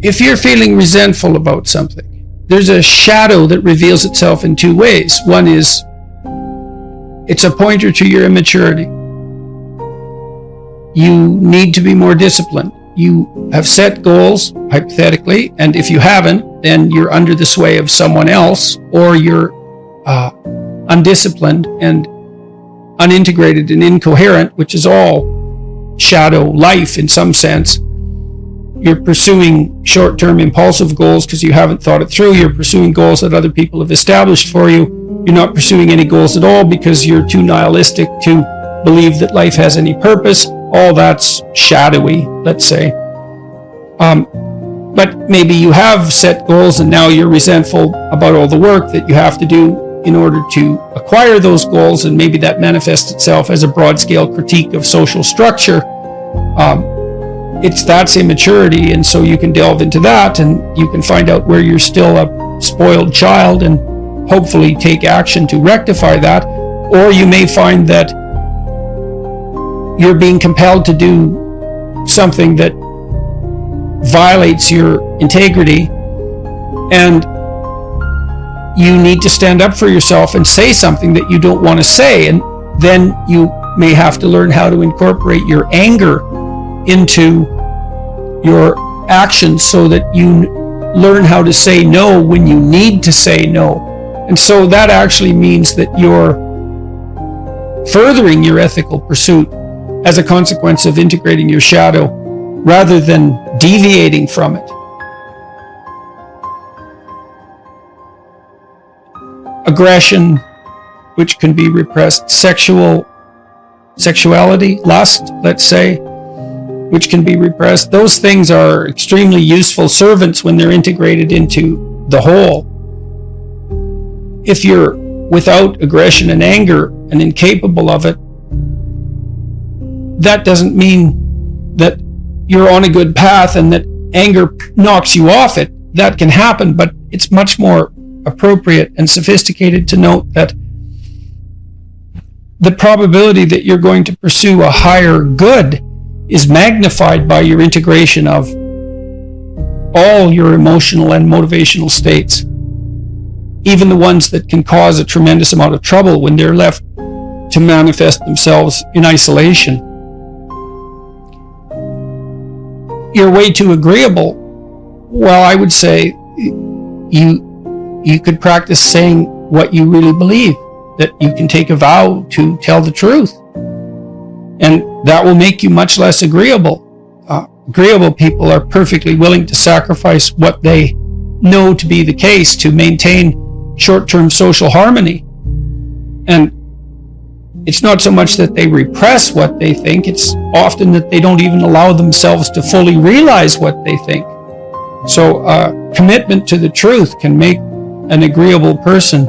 if you're feeling resentful about something, there's a shadow that reveals itself in two ways. One is, it's a pointer to your immaturity. You need to be more disciplined. You have set goals, hypothetically, and if you haven't, then you're under the sway of someone else, or you're undisciplined and unintegrated and incoherent, which is all shadow life in some sense. You're pursuing short-term impulsive goals because you haven't thought it through. You're pursuing goals that other people have established for you. You're not pursuing any goals at all because you're too nihilistic to believe that life has any purpose. All that's shadowy, let's say. But maybe you have set goals and now you're resentful about all the work that you have to do in order to acquire those goals, and maybe that manifests itself as a broad-scale critique of social structure. That's immaturity, and so you can delve into that and you can find out where you're still a spoiled child and hopefully take action to rectify that. Or you may find that you're being compelled to do something that violates your integrity, and you need to stand up for yourself and say something that you don't want to say, and then you may have to learn how to incorporate your anger into your actions so that you learn how to say no when you need to say no. And so that actually means that you're furthering your ethical pursuit as a consequence of integrating your shadow rather than deviating from it. Aggression, which can be repressed, sexuality, lust, let's say, which can be repressed. Those things are extremely useful servants when they're integrated into the whole. If you're without aggression and anger and incapable of it, that doesn't mean that you're on a good path and that anger knocks you off it. That can happen, but it's much more appropriate and sophisticated to note that the probability that you're going to pursue a higher good is magnified by your integration of all your emotional and motivational states, even the ones that can cause a tremendous amount of trouble when they're left to manifest themselves in isolation. You're way too agreeable. Well, I would say you could practice saying what you really believe, that you can take a vow to tell the truth. And that will make you much less agreeable. Agreeable people are perfectly willing to sacrifice what they know to be the case to maintain short-term social harmony. And it's not so much that they repress what they think, it's often that they don't even allow themselves to fully realize what they think. So commitment to the truth can make an agreeable person,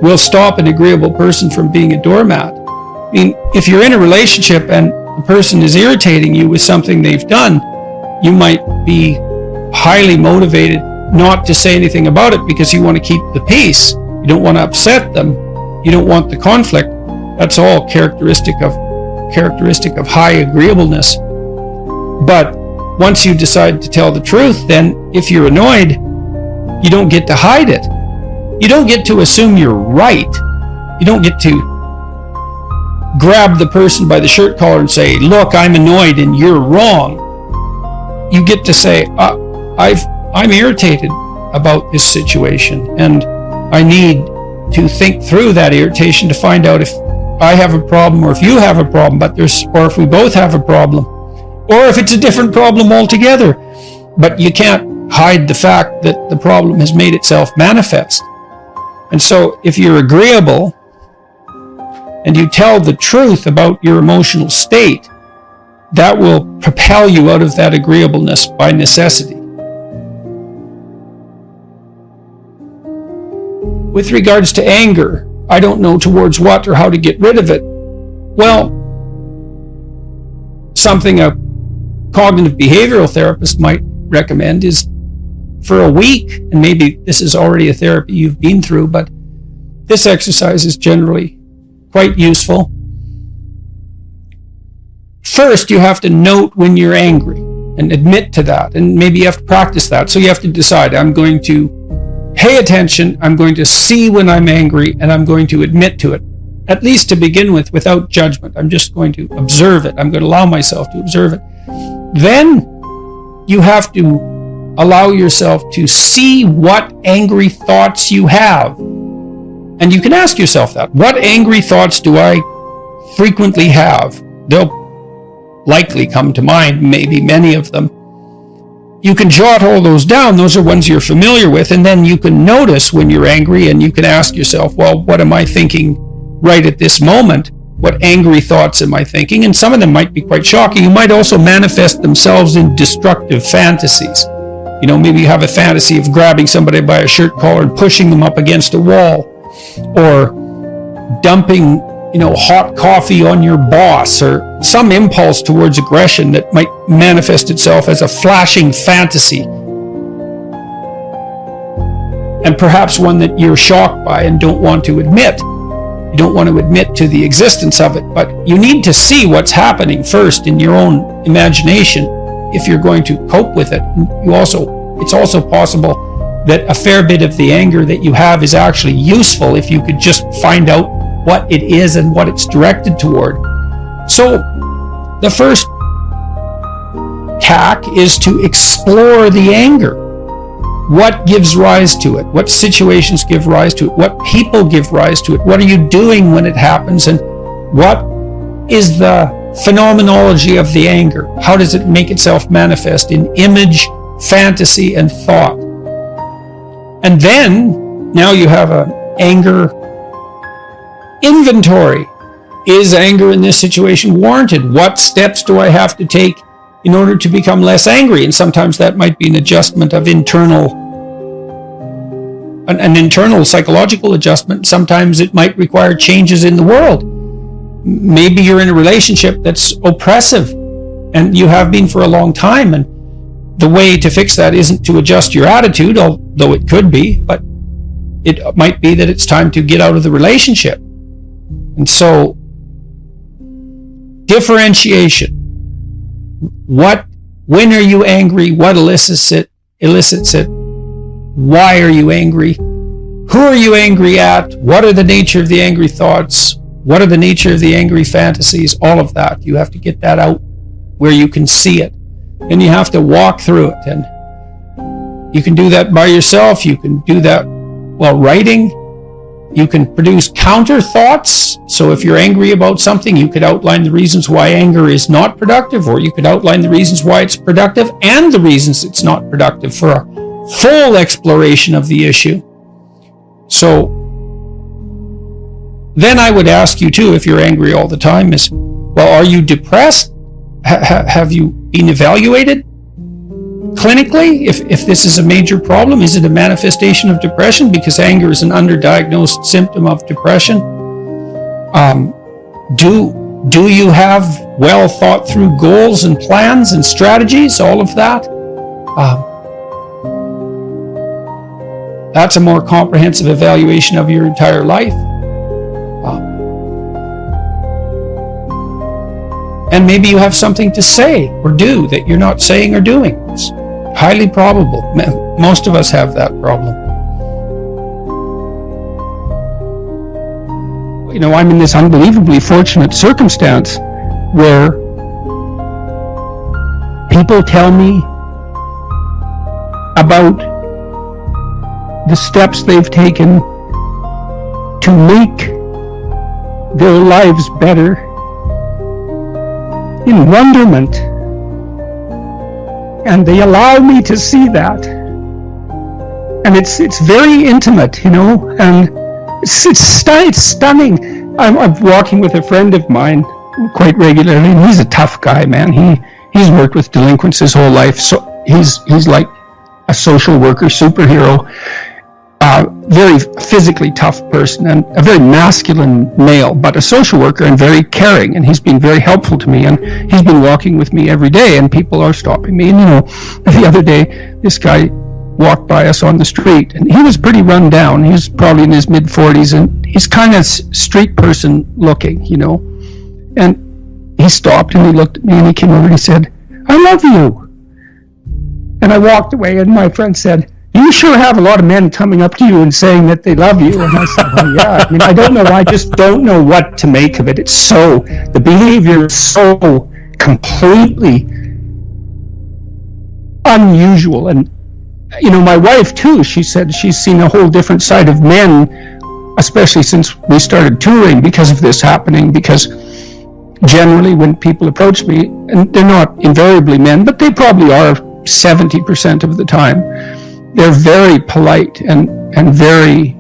will stop an agreeable person from being a doormat. I mean, if you're in a relationship and a person is irritating you with something they've done, you might be highly motivated not to say anything about it because you want to keep the peace. You don't want to upset them. You don't want the conflict. That's all characteristic of high agreeableness. But once you decide to tell the truth, then if you're annoyed, you don't get to hide it. You don't get to assume you're right. You don't get to grab the person by the shirt collar and say, look, I'm annoyed and you're wrong. You get to say, I'm irritated about this situation and I need to think through that irritation to find out if I have a problem or if you have a problem, or if we both have a problem, or if it's a different problem altogether. But you can't hide the fact that the problem has made itself manifest. And so if you're agreeable and you tell the truth about your emotional state, that will propel you out of that agreeableness by necessity. With regards to anger, I don't know towards what or how to get rid of it. Well, something a cognitive behavioral therapist might recommend is for a week, and maybe this is already a therapy you've been through, but this exercise is generally quite useful. First, you have to note when you're angry and admit to that. And maybe you have to practice that. So you have to decide, I'm going to pay attention, I'm going to see when I'm angry, and I'm going to admit to it, at least to begin with, without judgment. I'm just going to observe it. I'm going to allow myself to observe it. Then you have to allow yourself to see what angry thoughts you have. And you can ask yourself that. What angry thoughts do I frequently have? They'll likely come to mind, maybe many of them. You can jot all those down. Those are ones you're familiar with. And then you can notice when you're angry, and you can ask yourself, well, what am I thinking right at this moment? What angry thoughts am I thinking? And some of them might be quite shocking. You might also manifest themselves in destructive fantasies. You know, maybe you have a fantasy of grabbing somebody by a shirt collar and pushing them up against a wall, or dumping, hot coffee on your boss, or some impulse towards aggression that might manifest itself as a flashing fantasy. And perhaps one that you're shocked by and don't want to admit. You don't want to admit to the existence of it, but you need to see what's happening first in your own imagination if you're going to cope with it. It's also possible that a fair bit of the anger that you have is actually useful if you could just find out what it is and what it's directed toward. So the first tack is to explore the anger. What gives rise to it? What situations give rise to it? What people give rise to it? What are you doing when it happens? And what is the phenomenology of the anger? How does it make itself manifest in image, fantasy, and thought? And then, now you have an anger inventory. Is anger in this situation warranted? What steps do I have to take in order to become less angry? And sometimes that might be an adjustment of an internal psychological adjustment. Sometimes it might require changes in the world. Maybe you're in a relationship that's oppressive, and you have been for a long time, and the way to fix that isn't to adjust your attitude, although it could be, but it might be that it's time to get out of the relationship. And so, differentiation. When are you angry? What elicits it? Why are you angry? Who are you angry at? What are the nature of the angry thoughts? What are the nature of the angry fantasies? All of that. You have to get that out where you can see it. And you have to walk through it. And you can do that by yourself. You can do that while writing. You can produce counter thoughts. So if you're angry about something, you could outline the reasons why anger is not productive, or you could outline the reasons why it's productive and the reasons it's not productive for a full exploration of the issue. So then I would ask you too, if you're angry all the time, is, well, are you depressed? Have you been evaluated clinically? If this is a major problem, is it a manifestation of depression? Because anger is an underdiagnosed symptom of depression. Do you have well thought through goals and plans and strategies? All of that. That's a more comprehensive evaluation of your entire life. And maybe you have something to say or do that you're not saying or doing. It's highly probable. Most of us have that problem. I'm in this unbelievably fortunate circumstance where people tell me about the steps they've taken to make their lives better in wonderment, and they allow me to see that, and it's very intimate, and it's stunning. I'm walking with a friend of mine quite regularly, and he's a tough guy, man. He's worked with delinquents his whole life, so he's like a social worker superhero. Very physically tough person, and a very masculine male, but a social worker and very caring, and he's been very helpful to me, and he's been walking with me every day, and people are stopping me. And the other day this guy walked by us on the street, and he was pretty run down. He was probably in his mid-40s, and he's kind of street person looking, and he stopped and he looked at me and he came over and he said, "I love you." And I walked away, and my friend said, "You sure have a lot of men coming up to you and saying that they love you." And I said, "Well, yeah. I mean, I don't know. I just don't know what to make of it. It's so, the behavior is so completely unusual." And, you know, my wife too, she said she's seen a whole different side of men, especially since we started touring, because of this happening. Because generally when people approach me, and they're not invariably men, but they probably are 70% of the time, they're very polite and very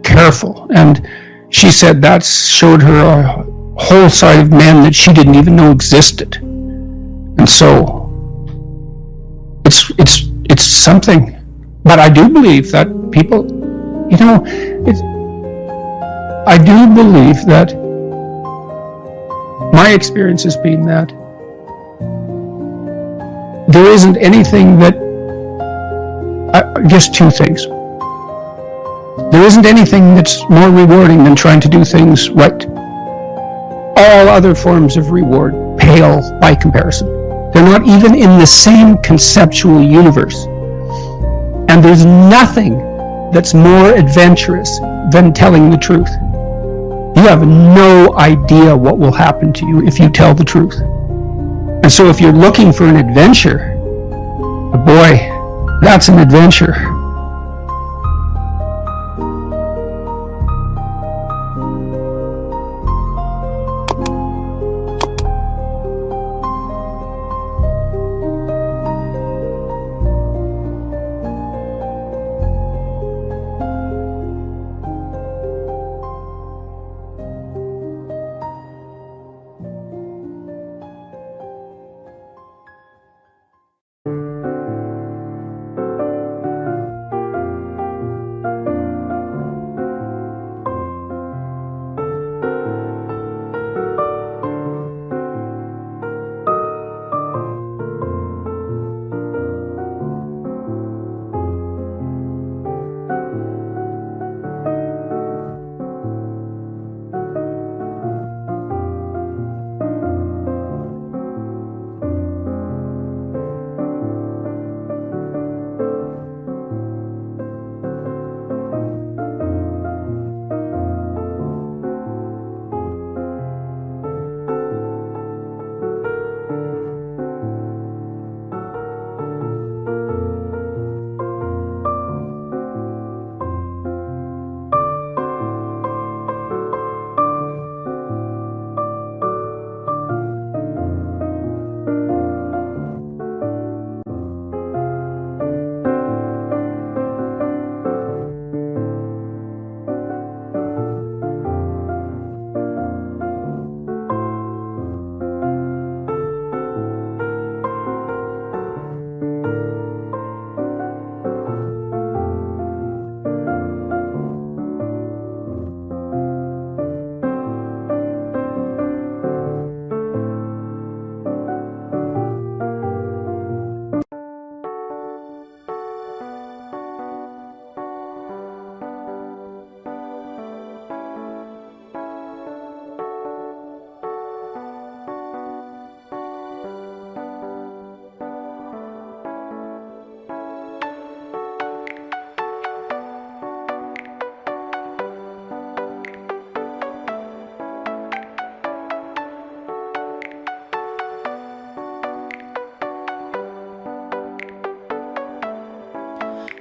careful. And she said that showed her a whole side of men that she didn't even know existed. And so it's something. But I do believe that people, you know, I do believe that my experience has been that there isn't anything that, just two things. There isn't anything that's more rewarding than trying to do things right. All other forms of reward pale by comparison. They're not even in the same conceptual universe. And there's nothing that's more adventurous than telling the truth. You have no idea what will happen to you if you tell the truth. And so if you're looking for an adventure, boy, that's an adventure.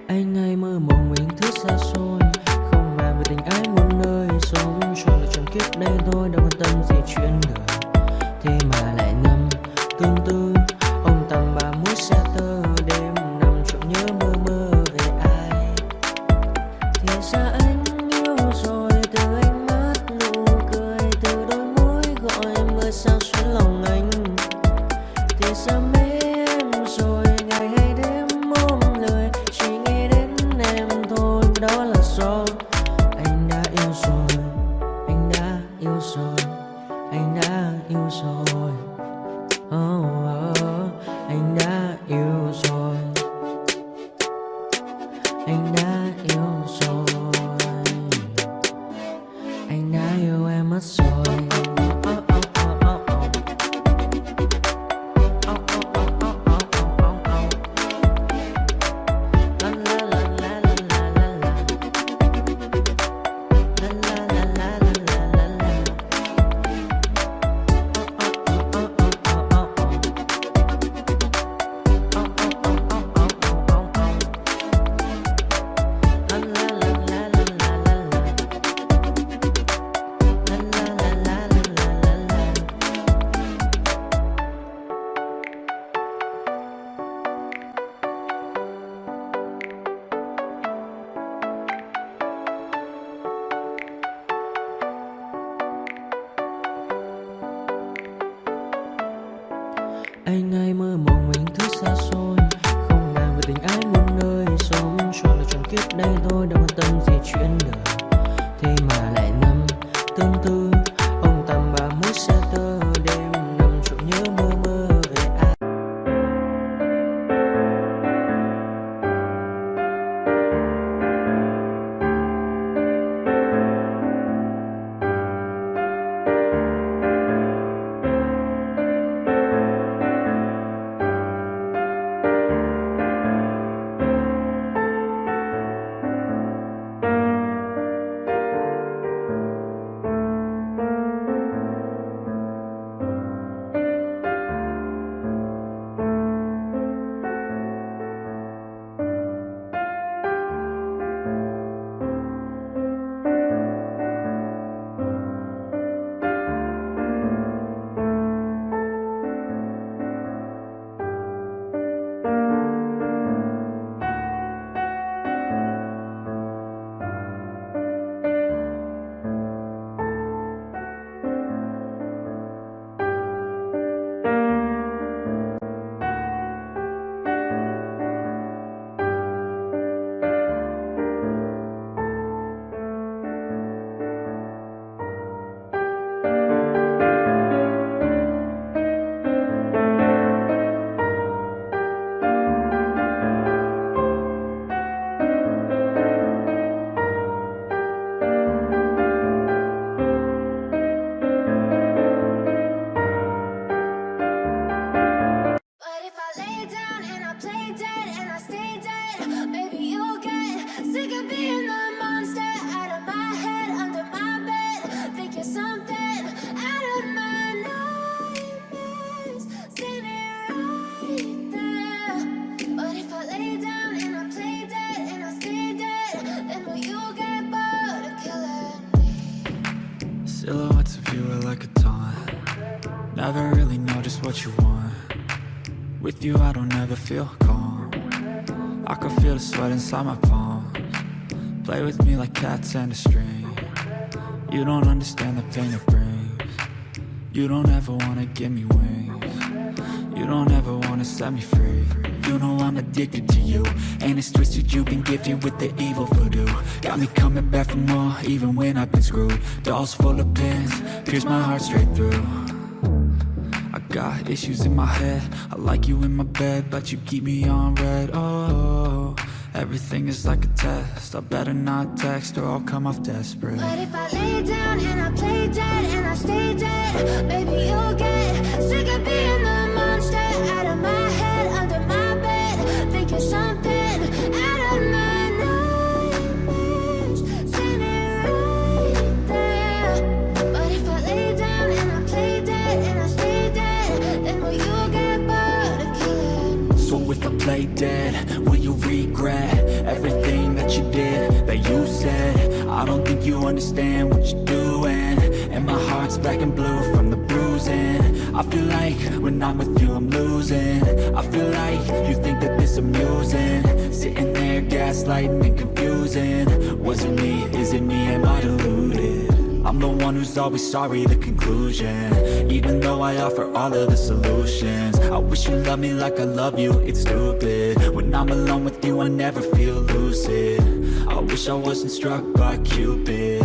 Anh ơi mơ mộng mình thứ xa xôi, không màng về tình ái muôn nơi, sống cho là trọn kiếp đây thôi, đâu quan tâm gì chuyện đời. Thế mà lại ngâm tương tư, ông tầm bà mút xe tơ, đêm nằm trộm nhớ mơ mơ về ai. Thì ra anh yêu rồi, từ ánh mắt nụ cười, từ đôi môi gọi mưa sao xuyến lòng anh. Thì ra mê em rồi, ngày hay đêm ôm lời, chỉ nghĩ đến em thôi, đó là do anh đã yêu rồi, anh đã yêu rồi, anh đã yêu rồi. Anh đã yêu rồi, anh đã yêu rồi, anh đã yêu em mất rồi. Anh ai mơ mộng về những thứ xa xôi, không màng về tình ái muôn nơi. Sống cho là trọn kiếp đây thôi, đâu quan tâm gì chuyện đời. Thế mà lại nằm tương tư, ông tầm bà mối xe tơ. Đêm nằm trộm nhớ mơ mơ về ai. But if I lay down and I play dead and I stay dead, maybe you'll get sick of being the monster out of my head, under my bed. Think you're something out of my nightmares, standing right there. But if I lay down and I play dead and I stay dead, then will you get bored of killing me? Silhouettes of you are like a taunt. Never really know just what you want. With you I don't ever feel calm. I can feel the sweat inside my palms. Play with me like cats and a string. You don't understand the pain it brings. You don't ever wanna give me wings. You don't ever wanna set me free. You know I'm addicted to you, and it's twisted, you've been gifted with the evil voodoo. Got me coming back for more, even when I've been screwed. Dolls full of pins, pierce my heart straight through. I got issues in my head, I like you in my bed, but you keep me on red. Oh, everything is like a test, I better not text or I'll come off desperate. But if I lay down and I play dead and I stay dead, maybe you'll get sick of being the monster out of my head, under my bed. Think you're something out of my nightmares, standing right there. But if I lay down and I play dead and I stay dead, then will you get bored of killing me? So if I play dead, will you regret everything that you did, that you said? I don't think you understand what you're doing, and my heart's black and blue from the bruising. I feel like when I'm with you I'm losing. I feel like you think that this amusing, sitting there gaslighting and confusing. Was it me? Is it me? Am I deluded? I'm the one who's always sorry, the conclusion. Even though I offer all of the solutions, I wish you loved me like I love you, it's stupid. When I'm alone with you I never feel lucid. I wish I wasn't struck by Cupid.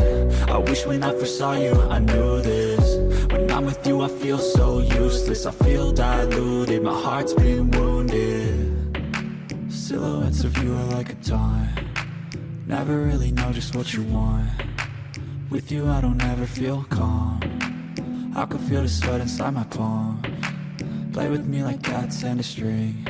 I wish when I first saw you I knew this. When I'm with you I feel so useless, I feel diluted, my heart's been wounded. Silhouettes of you are like a taunt. Never really know just what you want. With you I don't ever feel calm. I can feel the sweat inside my palms. Play with me like cats and a string.